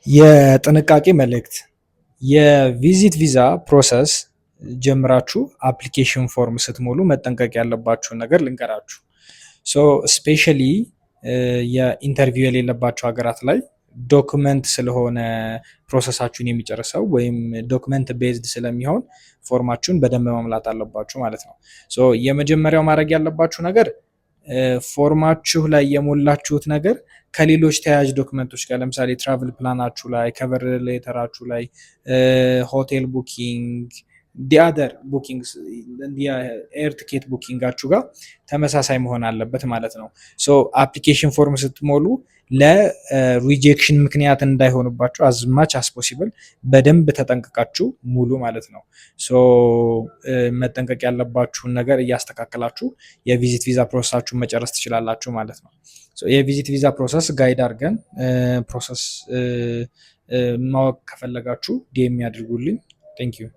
የጥንቃቄ መልእክት የቪዚት ቪዛ ፕሮሰስ ጀምራችሁ አፕሊኬሽን ፎርም ስትሞሉ መጠንቀቅ ያለባችሁን ነገር ልንገራችሁ። ሶ ስፔሻሊ የኢንተርቪው የሌለባቸው ሀገራት ላይ ዶክመንት ስለሆነ ፕሮሰሳችሁን የሚጨርሰው ወይም ዶክመንት ቤዝድ ስለሚሆን ፎርማችሁን በደንብ መሙላት አለባችሁ ማለት ነው። ሶ የመጀመሪያው ማድረግ ያለባችሁ ነገር ፎርማችሁ ላይ የሞላችሁት ነገር ከሌሎች ተያያዥ ዶክመንቶች ጋር ለምሳሌ ትራቭል ፕላናችሁ ላይ፣ ከቨር ሌተራችሁ ላይ፣ ሆቴል ቡኪንግ፣ ዲአደር ቡኪንግ፣ ኤር ቲኬት ቡኪንጋችሁ ጋር ተመሳሳይ መሆን አለበት ማለት ነው። ሶ አፕሊኬሽን ፎርም ስትሞሉ ለሪጀክሽን ምክንያት እንዳይሆኑባችሁ አዝማች አስፖሲብል በደንብ ተጠንቅቃችሁ ሙሉ ማለት ነው። ሶ መጠንቀቅ ያለባችሁን ነገር እያስተካከላችሁ የቪዚት ቪዛ ፕሮሰሳችሁን መጨረስ ትችላላችሁ ማለት ነው። የቪዚት ቪዛ ፕሮሰስ ጋይድ አድርገን ፕሮሰስ ማወቅ ከፈለጋችሁ ዲኤም ያድርጉልኝ። ቴንክ ዩ